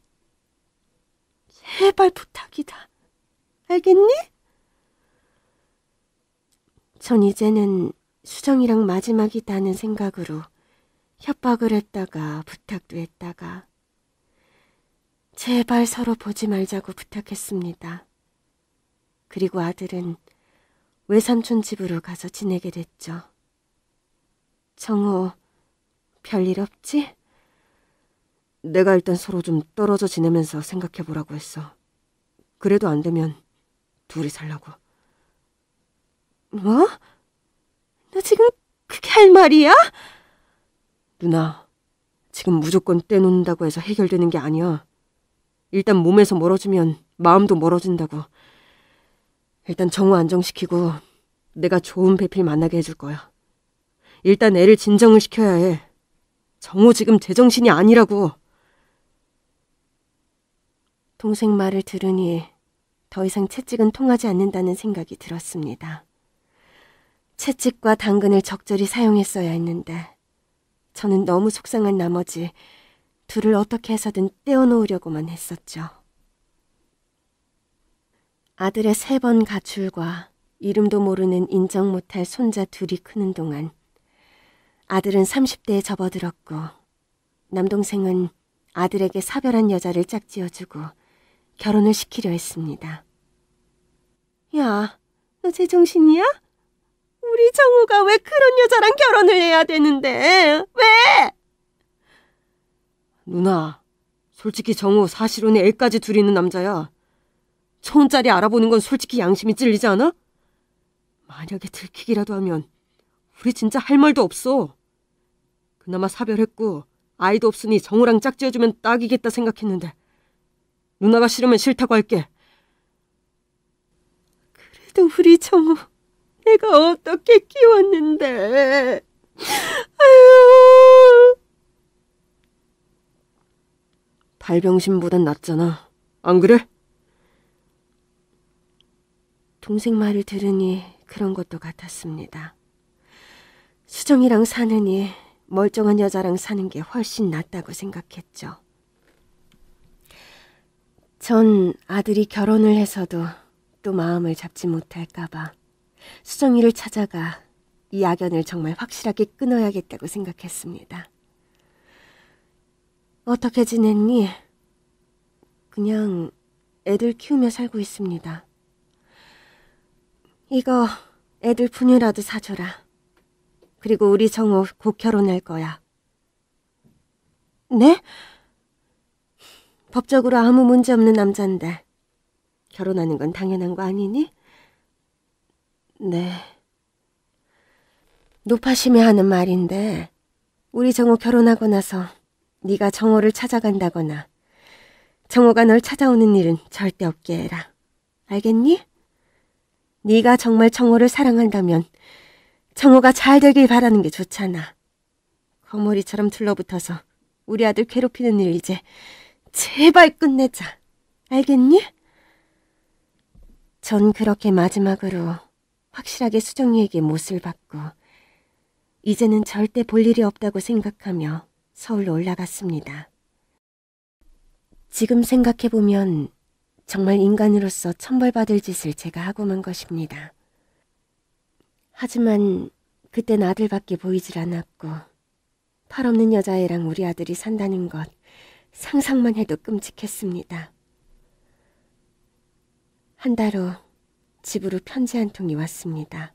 [SPEAKER 1] 제발 부탁이다. 알겠니? 전 이제는 수정이랑 마지막이다는 생각으로 협박을 했다가 부탁도 했다가 제발 서로 보지 말자고 부탁했습니다. 그리고 아들은 외삼촌 집으로 가서 지내게 됐죠. 정호, 별일 없지?
[SPEAKER 2] 내가 일단 서로 좀 떨어져 지내면서 생각해보라고 했어. 그래도 안 되면 둘이 살라고.
[SPEAKER 1] 뭐? 너 지금 그게 할 말이야?
[SPEAKER 2] 누나, 지금 무조건 떼놓는다고 해서 해결되는 게 아니야. 일단 몸에서 멀어지면 마음도 멀어진다고. 일단 정우 안정시키고 내가 좋은 배필 만나게 해줄 거야. 일단 애를 진정을 시켜야 해. 정우 지금 제정신이 아니라고.
[SPEAKER 1] 동생 말을 들으니 더 이상 채찍은 통하지 않는다는 생각이 들었습니다. 채찍과 당근을 적절히 사용했어야 했는데 저는 너무 속상한 나머지 둘을 어떻게 해서든 떼어놓으려고만 했었죠. 아들의 3번 가출과 이름도 모르는 인정 못할 손자 둘이 크는 동안 아들은 30대에 접어들었고 남동생은 아들에게 사별한 여자를 짝지어주고 결혼을 시키려 했습니다. 야, 너 제정신이야? 우리 정우가 왜 그런 여자랑 결혼을 해야 되는데? 왜?
[SPEAKER 2] 누나, 솔직히 정우 사실혼에 애까지 둘이 있는 남자야. 천원짜리 알아보는 건 솔직히 양심이 찔리지 않아? 만약에 들키기라도 하면 우리 진짜 할 말도 없어. 그나마 사별했고 아이도 없으니 정우랑 짝지어주면 딱이겠다 생각했는데 누나가 싫으면 싫다고 할게. 그래도 우리 정우 내가 어떻게 키웠는데. 아유. 발병신보단 낫잖아. 안 그래?
[SPEAKER 1] 동생 말을 들으니 그런 것도 같았습니다. 수정이랑 사느니 멀쩡한 여자랑 사는 게 훨씬 낫다고 생각했죠. 전 아들이 결혼을 해서도 또 마음을 잡지 못할까봐 수정이를 찾아가 이 악연을 정말 확실하게 끊어야겠다고 생각했습니다. 어떻게 지냈니? 그냥 애들 키우며 살고 있습니다. 이거 애들 분유라도 사줘라. 그리고 우리 정우 곧 결혼할 거야. 네? 법적으로 아무 문제 없는 남잔데 결혼하는 건 당연한 거 아니니? 네. 노파심에 하는 말인데 우리 정우 결혼하고 나서 네가 정우를 찾아간다거나 정우가 널 찾아오는 일은 절대 없게 해라. 알겠니? 네가 정말 정우를 사랑한다면 정우가 잘 되길 바라는 게 좋잖아. 거머리처럼 들러붙어서 우리 아들 괴롭히는 일 이제 제발 끝내자. 알겠니? 전 그렇게 마지막으로 확실하게 수정이에게 못을 받고 이제는 절대 볼 일이 없다고 생각하며 서울로 올라갔습니다. 지금 생각해보면 정말 인간으로서 천벌받을 짓을 제가 하고 만 것입니다. 하지만 그땐 아들밖에 보이질 않았고 팔 없는 여자애랑 우리 아들이 산다는 것 상상만 해도 끔찍했습니다. 한 달 후 집으로 편지 한 통이 왔습니다.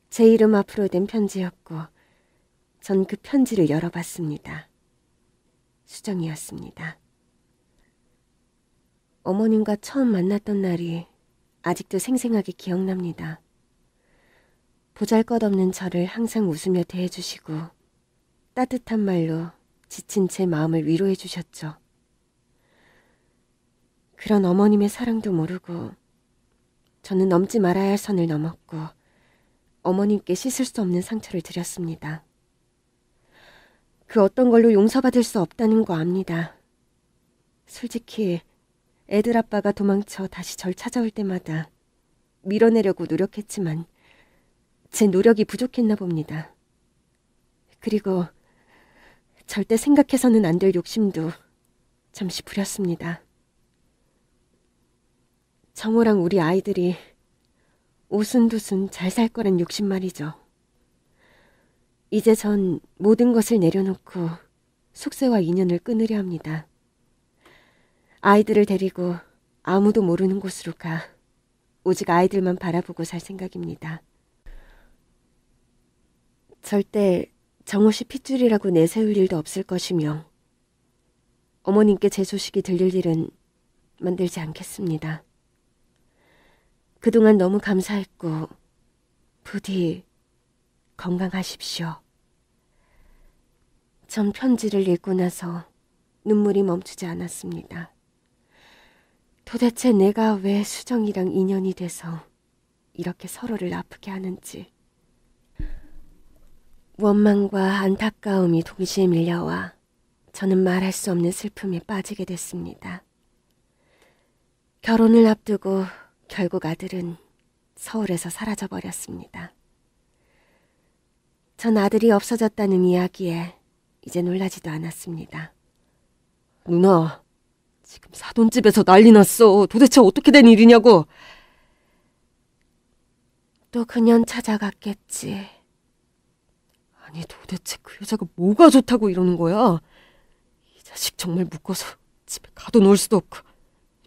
[SPEAKER 1] 제 이름 앞으로 된 편지였고 전 그 편지를 열어봤습니다. 수정이었습니다. 어머님과 처음 만났던 날이 아직도 생생하게 기억납니다. 보잘것없는 저를 항상 웃으며 대해주시고 따뜻한 말로 지친 제 마음을 위로해 주셨죠. 그런 어머님의 사랑도 모르고 저는 넘지 말아야 할 선을 넘었고 어머님께 씻을 수 없는 상처를 드렸습니다. 그 어떤 걸로 용서받을 수 없다는 거 압니다. 솔직히 애들 아빠가 도망쳐 다시 절 찾아올 때마다 밀어내려고 노력했지만 제 노력이 부족했나 봅니다. 그리고 절대 생각해서는 안 될 욕심도 잠시 부렸습니다. 정우랑 우리 아이들이 오순도순 잘 살 거란 욕심 말이죠. 이제 전 모든 것을 내려놓고 속세와 인연을 끊으려 합니다. 아이들을 데리고 아무도 모르는 곳으로 가 오직 아이들만 바라보고 살 생각입니다. 절대 정우 씨 핏줄이라고 내세울 일도 없을 것이며 어머님께 제 소식이 들릴 일은 만들지 않겠습니다. 그동안 너무 감사했고 부디 건강하십시오. 전 편지를 읽고 나서 눈물이 멈추지 않았습니다. 도대체 내가 왜 수정이랑 인연이 돼서 이렇게 서로를 아프게 하는지. 원망과 안타까움이 동시에 밀려와 저는 말할 수 없는 슬픔에 빠지게 됐습니다. 결혼을 앞두고 결국 아들은 서울에서 사라져버렸습니다. 전 아들이 없어졌다는 이야기에 이제 놀라지도 않았습니다.
[SPEAKER 2] 누나, 지금 사돈집에서 난리 났어. 도대체 어떻게 된 일이냐고.
[SPEAKER 1] 또 그년 찾아갔겠지.
[SPEAKER 2] 아니 도대체 그 여자가 뭐가 좋다고 이러는 거야. 이 자식 정말 묶어서 집에 가둬놓을 수도 없고.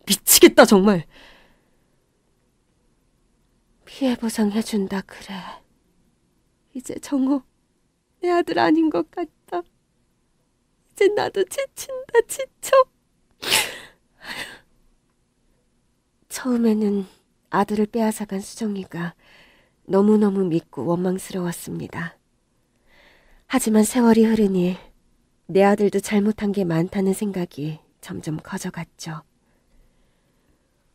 [SPEAKER 2] 미치겠다 정말.
[SPEAKER 1] 피해 보상해준다 그래. 이제 정우 내 아들 아닌 것 같다. 이제 나도 지친다 지쳐. 처음에는 아들을 빼앗아간 수정이가 너무너무 믿고 원망스러웠습니다. 하지만 세월이 흐르니 내 아들도 잘못한 게 많다는 생각이 점점 커져갔죠.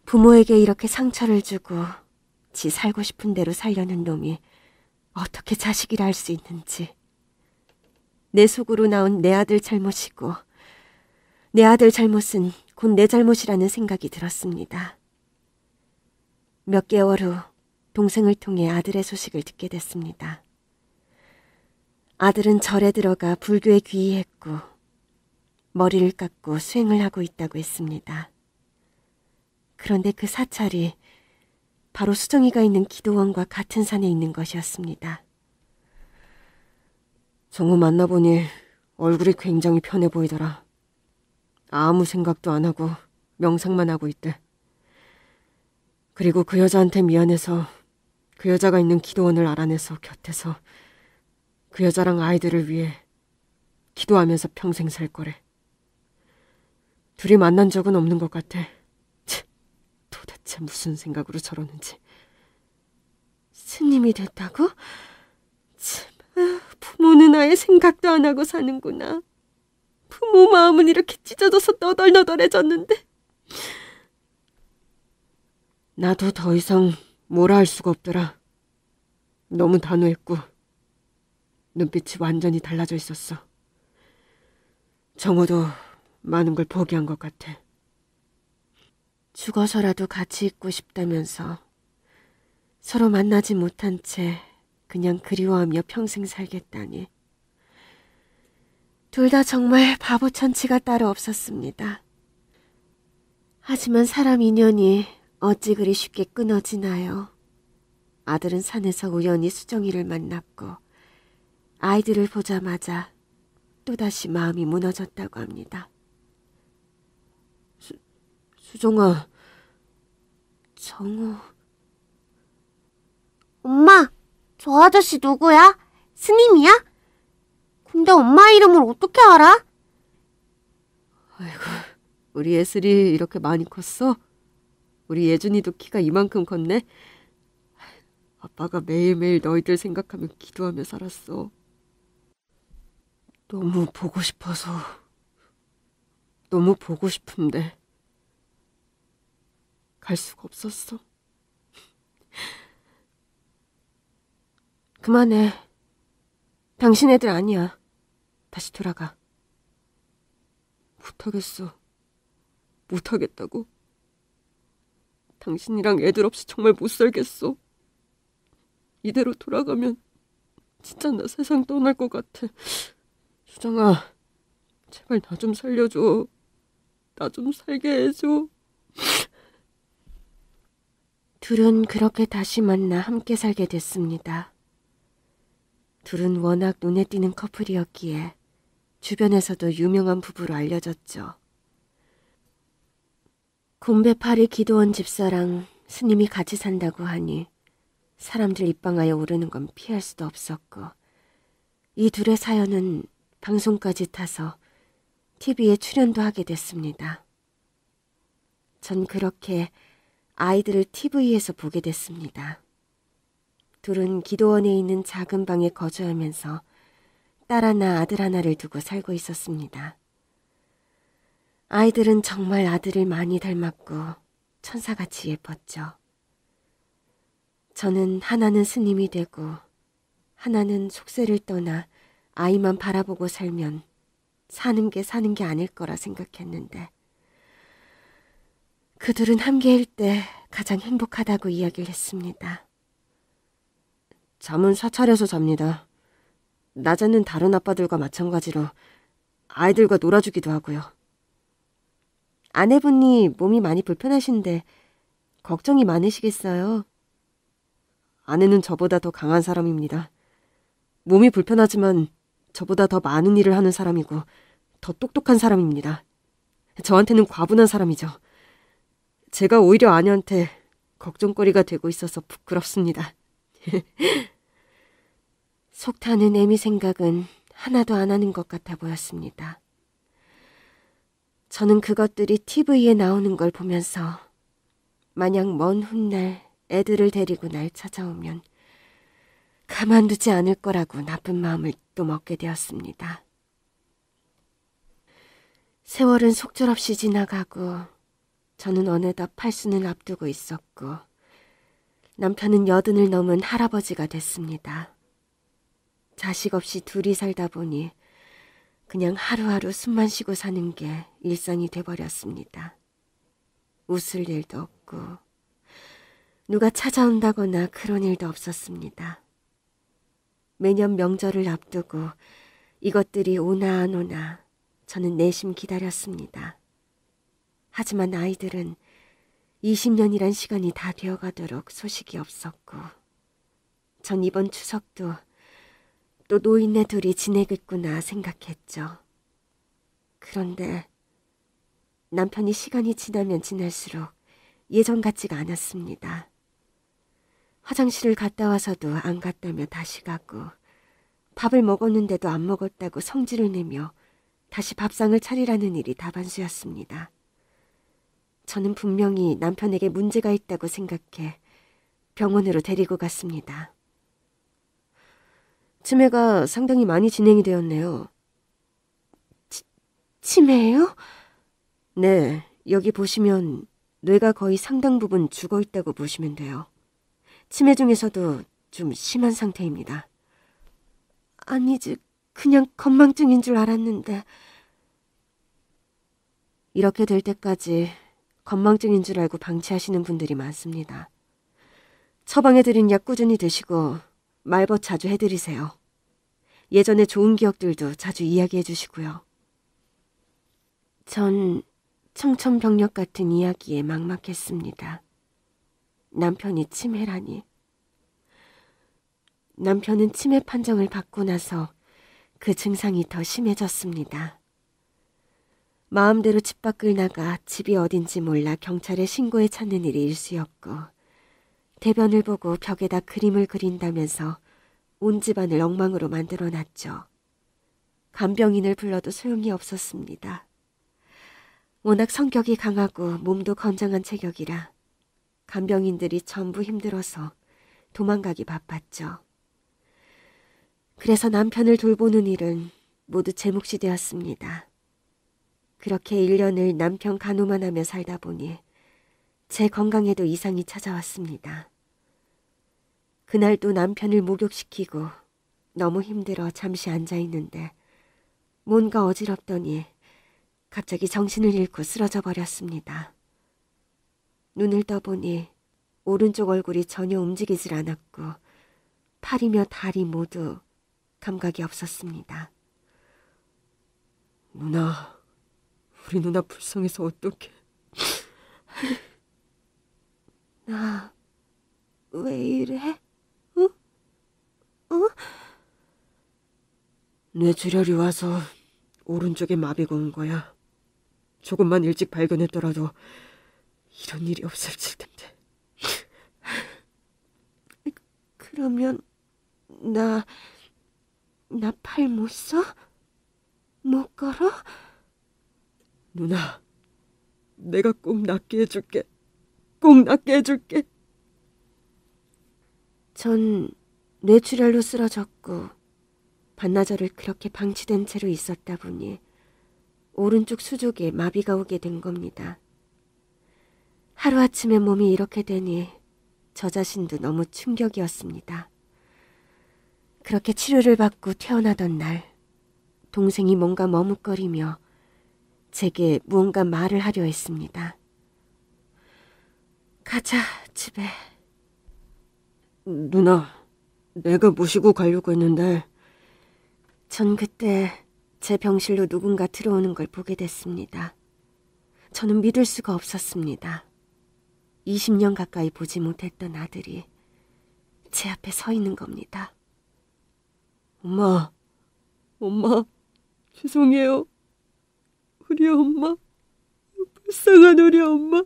[SPEAKER 1] 부모에게 이렇게 상처를 주고 지 살고 싶은 대로 살려는 놈이 어떻게 자식이라 할 수 있는지. 내 속으로 나온 내 아들 잘못이고 내 아들 잘못은 곧 내 잘못이라는 생각이 들었습니다. 몇 개월 후 동생을 통해 아들의 소식을 듣게 됐습니다. 아들은 절에 들어가 불교에 귀의했고 머리를 깎고 수행을 하고 있다고 했습니다. 그런데 그 사찰이 바로 수정이가 있는 기도원과 같은 산에 있는 것이었습니다.
[SPEAKER 2] 정우 만나보니 얼굴이 굉장히 편해 보이더라. 아무 생각도 안 하고 명상만 하고 있대. 그리고 그 여자한테 미안해서 그 여자가 있는 기도원을 알아내서 곁에서 그 여자랑 아이들을 위해 기도하면서 평생 살 거래. 둘이 만난 적은 없는 것 같아. 도대체 무슨 생각으로 저러는지.
[SPEAKER 1] 스님이 됐다고? 참, 부모는 아예 생각도 안 하고 사는구나. 부모 마음은 이렇게 찢어져서 너덜너덜해졌는데.
[SPEAKER 2] 나도 더 이상 뭐라 할 수가 없더라. 너무 단호했고 눈빛이 완전히 달라져 있었어. 정우도 많은 걸 포기한 것 같아.
[SPEAKER 1] 죽어서라도 같이 있고 싶다면서 서로 만나지 못한 채 그냥 그리워하며 평생 살겠다니. 둘 다 정말 바보 천치가 따로 없었습니다. 하지만 사람 인연이 어찌 그리 쉽게 끊어지나요? 아들은 산에서 우연히 수정이를 만났고 아이들을 보자마자 또다시 마음이 무너졌다고 합니다.
[SPEAKER 2] 수정아.
[SPEAKER 1] 정우. 엄마, 저 아저씨 누구야? 스님이야? 근데 엄마 이름을 어떻게 알아?
[SPEAKER 2] 아이고, 우리 예슬이 이렇게 많이 컸어? 우리 예준이도 키가 이만큼 컸네? 아빠가 매일매일 너희들 생각하며 기도하며 살았어. 너무 보고 싶어서. 너무 보고 싶은데 갈 수가 없었어.
[SPEAKER 1] 그만해. 당신 애들 아니야. 다시 돌아가.
[SPEAKER 2] 못하겠어. 못하겠다고. 당신이랑 애들 없이 정말 못 살겠어. 이대로 돌아가면 진짜 나 세상 떠날 것 같아. 수정아, 제발 나 좀 살려줘. 나 좀 살게 해줘.
[SPEAKER 1] 둘은 그렇게 다시 만나 함께 살게 됐습니다. 둘은 워낙 눈에 띄는 커플이었기에 주변에서도 유명한 부부로 알려졌죠. 곰배파리 기도원 집사랑 스님이 같이 산다고 하니 사람들 입방아에 오르는 건 피할 수도 없었고, 이 둘의 사연은 방송까지 타서 TV에 출연도 하게 됐습니다. 전 그렇게 아이들을 TV에서 보게 됐습니다. 둘은 기도원에 있는 작은 방에 거주하면서 딸 하나, 아들 하나를 두고 살고 있었습니다. 아이들은 정말 아들을 많이 닮았고 천사같이 예뻤죠. 저는 하나는 스님이 되고 하나는 속세를 떠나 아이만 바라보고 살면 사는 게 아닐 거라 생각했는데, 그들은 함께일 때 가장 행복하다고 이야기를 했습니다.
[SPEAKER 2] 잠은 사찰에서 잡니다. 낮에는 다른 아빠들과 마찬가지로 아이들과 놀아주기도 하고요.
[SPEAKER 1] 아내분이 몸이 많이 불편하신데 걱정이 많으시겠어요?
[SPEAKER 2] 아내는 저보다 더 강한 사람입니다. 몸이 불편하지만 저보다 더 많은 일을 하는 사람이고 더 똑똑한 사람입니다. 저한테는 과분한 사람이죠. 제가 오히려 아내한테 걱정거리가 되고 있어서 부끄럽습니다.
[SPEAKER 1] 속 타는 애미 생각은 하나도 안 하는 것 같아 보였습니다. 저는 그것들이 TV에 나오는 걸 보면서 만약 먼 훗날 애들을 데리고 날 찾아오면 가만두지 않을 거라고 나쁜 마음을 또 먹게 되었습니다. 세월은 속절없이 지나가고 저는 어느덧 팔순을 앞두고 있었고, 남편은 80을 넘은 할아버지가 됐습니다. 자식 없이 둘이 살다 보니 그냥 하루하루 숨만 쉬고 사는 게 일상이 돼버렸습니다. 웃을 일도 없고 누가 찾아온다거나 그런 일도 없었습니다. 매년 명절을 앞두고 이것들이 오나 안 오나 저는 내심 기다렸습니다. 하지만 아이들은 20년이란 시간이 다 되어가도록 소식이 없었고 전 이번 추석도 또 노인네 둘이 지내겠구나 생각했죠. 그런데 남편이 시간이 지나면 지날수록 예전 같지가 않았습니다. 화장실을 갔다 와서도 안 갔다며 다시 가고 밥을 먹었는데도 안 먹었다고 성질을 내며 다시 밥상을 차리라는 일이 다반수였습니다. 저는 분명히 남편에게 문제가 있다고 생각해 병원으로 데리고 갔습니다. 치매가 상당히 많이 진행이 되었네요. 치매예요? 네, 여기 보시면 뇌가 거의 상당 부분 죽어 있다고 보시면 돼요. 치매 중에서도 좀 심한 상태입니다. 아니지, 그냥 건망증인 줄 알았는데. 이렇게 될 때까지 건망증인 줄 알고 방치하시는 분들이 많습니다. 처방해드린 약 꾸준히 드시고 말벗 자주 해드리세요. 예전에 좋은 기억들도 자주 이야기해 주시고요. 전 청천벽력 같은 이야기에 막막했습니다. 남편이 치매라니. 남편은 치매 판정을 받고 나서 그 증상이 더 심해졌습니다. 마음대로 집 밖을 나가 집이 어딘지 몰라 경찰에 신고해 찾는 일이 일쑤였고 대변을 보고 벽에다 그림을 그린다면서 온 집안을 엉망으로 만들어놨죠. 간병인을 불러도 소용이 없었습니다. 워낙 성격이 강하고 몸도 건장한 체격이라 간병인들이 전부 힘들어서 도망가기 바빴죠. 그래서 남편을 돌보는 일은 모두 제 몫이 되었습니다. 그렇게 1년을 남편 간호만 하며 살다 보니 제 건강에도 이상이 찾아왔습니다. 그날도 남편을 목욕시키고 너무 힘들어 잠시 앉아있는데 뭔가 어지럽더니 갑자기 정신을 잃고 쓰러져 버렸습니다. 눈을 떠보니 오른쪽 얼굴이 전혀 움직이질 않았고 팔이며 다리 모두 감각이 없었습니다.
[SPEAKER 2] 누나, 우리 누나 불쌍해서 어떡해.
[SPEAKER 1] 나 왜 이래? 응? 응?
[SPEAKER 2] 뇌출혈이 와서 오른쪽에 마비가 온 거야. 조금만 일찍 발견했더라도 이런 일이 없었을 텐데.
[SPEAKER 1] 그러면 나 팔 못 써? 못 걸어?
[SPEAKER 2] 누나, 내가 꼭 낫게 해줄게. 꼭 낫게 해줄게.
[SPEAKER 1] 전 뇌출혈로 쓰러졌고 반나절을 그렇게 방치된 채로 있었다 보니 오른쪽 수족에 마비가 오게 된 겁니다. 하루아침에 몸이 이렇게 되니 저 자신도 너무 충격이었습니다. 그렇게 치료를 받고 퇴원하던 날 동생이 뭔가 머뭇거리며 제게 무언가 말을 하려 했습니다. 가자, 집에.
[SPEAKER 2] 누나, 내가 모시고 가려고 했는데.
[SPEAKER 1] 전 그때 제 병실로 누군가 들어오는 걸 보게 됐습니다. 저는 믿을 수가 없었습니다. 20년 가까이 보지 못했던 아들이 제 앞에 서 있는 겁니다.
[SPEAKER 2] 엄마, 죄송해요. 우리 엄마, 불쌍한 우리 엄마.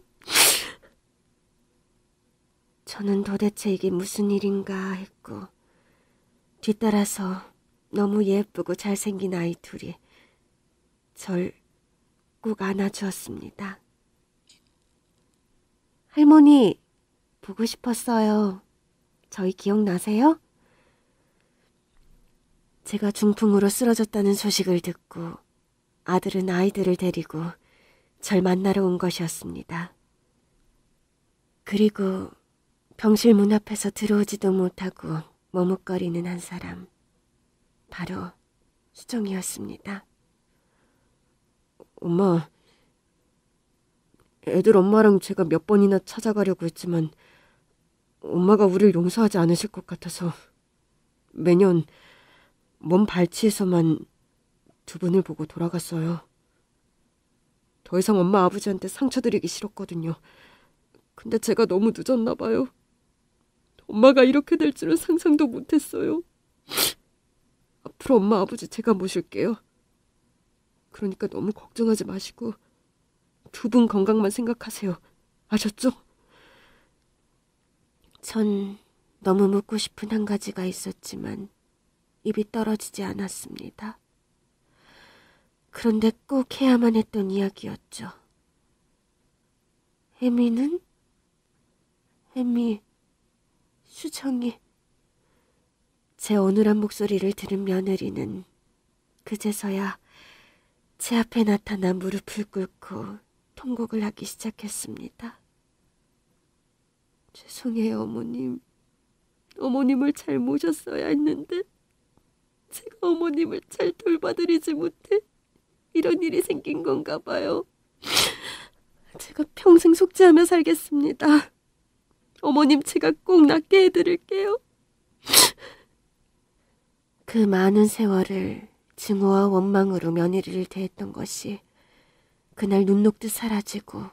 [SPEAKER 1] 저는 도대체 이게 무슨 일인가 했고 뒤따라서 너무 예쁘고 잘생긴 아이 둘이 절 꼭 안아주었습니다. 할머니, 보고 싶었어요. 저희 기억나세요? 제가 중풍으로 쓰러졌다는 소식을 듣고 아들은 아이들을 데리고 절 만나러 온 것이었습니다. 그리고 병실 문 앞에서 들어오지도 못하고 머뭇거리는 한 사람. 바로 수정이었습니다.
[SPEAKER 2] 엄마, 애들 엄마랑 제가 몇 번이나 찾아가려고 했지만 엄마가 우릴 용서하지 않으실 것 같아서 매년 먼 발치에서만 두 분을 보고 돌아갔어요. 더 이상 엄마 아버지한테 상처드리기 싫었거든요. 근데 제가 너무 늦었나 봐요. 엄마가 이렇게 될 줄은 상상도 못했어요. 앞으로 엄마 아버지 제가 모실게요. 그러니까 너무 걱정하지 마시고 두 분 건강만 생각하세요. 아셨죠?
[SPEAKER 1] 전 너무 묻고 싶은 한 가지가 있었지만 입이 떨어지지 않았습니다. 그런데 꼭 해야만 했던 이야기였죠. 혜미는? 혜미, 수정이. 제 어눌한 목소리를 들은 며느리는 그제서야 제 앞에 나타나 무릎을 꿇고 통곡을 하기 시작했습니다.
[SPEAKER 2] 죄송해요, 어머님. 어머님을 잘 모셨어야 했는데 제가 어머님을 잘 돌봐드리지 못해 이런 일이 생긴 건가 봐요. 제가 평생 속죄하며 살겠습니다. 어머님 제가 꼭 낫게 해드릴게요.
[SPEAKER 1] 그 많은 세월을 증오와 원망으로 며느리를 대했던 것이 그날 눈 녹듯 사라지고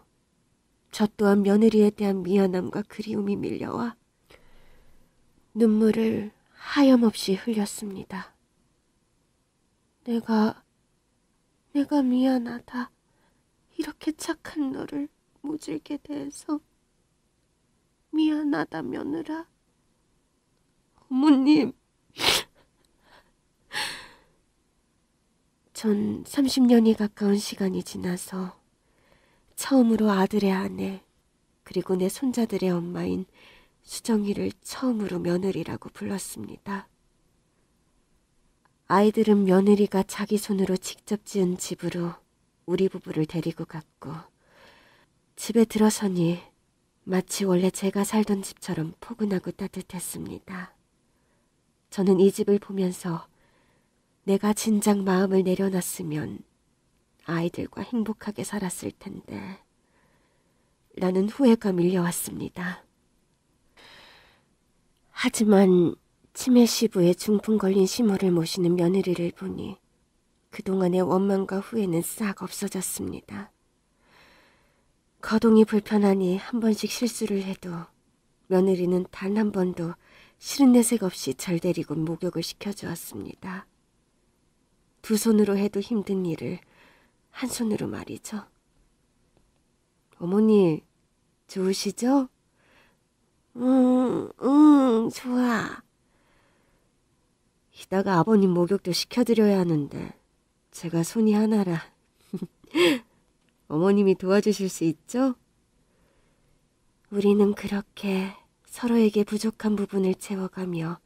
[SPEAKER 1] 저 또한 며느리에 대한 미안함과 그리움이 밀려와 눈물을 하염없이 흘렸습니다. 내가 미안하다. 이렇게 착한 너를 모질게 대해서 미안하다, 며느라.
[SPEAKER 2] 어머님.
[SPEAKER 1] 전 30년이 가까운 시간이 지나서 처음으로 아들의 아내 그리고 내 손자들의 엄마인 수정이를 처음으로 며느리라고 불렀습니다. 아이들은 며느리가 자기 손으로 직접 지은 집으로 우리 부부를 데리고 갔고 집에 들어서니 마치 원래 제가 살던 집처럼 포근하고 따뜻했습니다. 저는 이 집을 보면서 내가 진작 마음을 내려놨으면 아이들과 행복하게 살았을 텐데 라는 후회가 밀려왔습니다. 하지만 치매 시부에 중풍 걸린 시모를 모시는 며느리를 보니 그동안의 원망과 후회는 싹 없어졌습니다. 거동이 불편하니 한 번씩 실수를 해도 며느리는 단 한 번도 싫은 내색 없이 절 데리고 목욕을 시켜주었습니다. 두 손으로 해도 힘든 일을 한 손으로 말이죠.
[SPEAKER 2] 어머니, 좋으시죠?
[SPEAKER 1] 좋아.
[SPEAKER 2] 이따가 아버님 목욕도 시켜드려야 하는데 제가 손이 하나라. 어머님이 도와주실 수 있죠?
[SPEAKER 1] 우리는 그렇게 서로에게 부족한 부분을 채워가며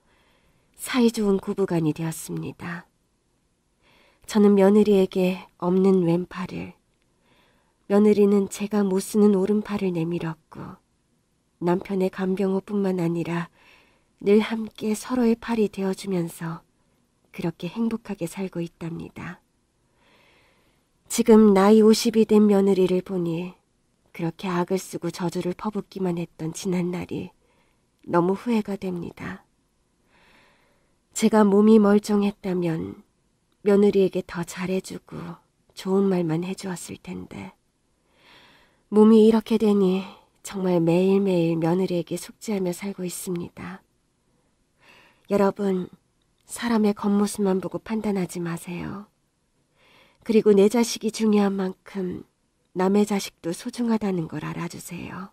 [SPEAKER 1] 사이좋은 고부간이 되었습니다. 저는 며느리에게 없는 왼팔을, 며느리는 제가 못 쓰는 오른팔을 내밀었고 남편의 간병호뿐만 아니라 늘 함께 서로의 팔이 되어주면서 그렇게 행복하게 살고 있답니다. 지금 나이 50이 된 며느리를 보니 그렇게 악을 쓰고 저주를 퍼붓기만 했던 지난날이 너무 후회가 됩니다. 제가 몸이 멀쩡했다면 며느리에게 더 잘해주고 좋은 말만 해주었을 텐데 몸이 이렇게 되니 정말 매일매일 며느리에게 속죄하며 살고 있습니다. 여러분, 사람의 겉모습만 보고 판단하지 마세요. 그리고 내 자식이 중요한 만큼 남의 자식도 소중하다는 걸 알아주세요.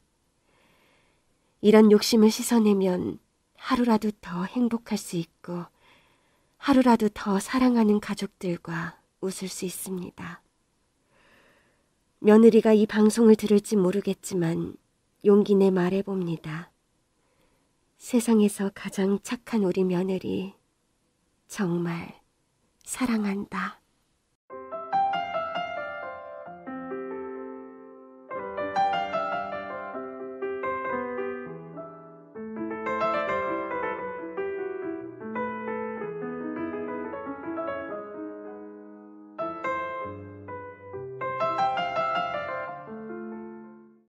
[SPEAKER 1] 이런 욕심을 씻어내면 하루라도 더 행복할 수 있고 하루라도 더 사랑하는 가족들과 웃을 수 있습니다. 며느리가 이 방송을 들을지 모르겠지만 용기 내 말해봅니다. 세상에서 가장 착한 우리 며느리 정말 사랑한다.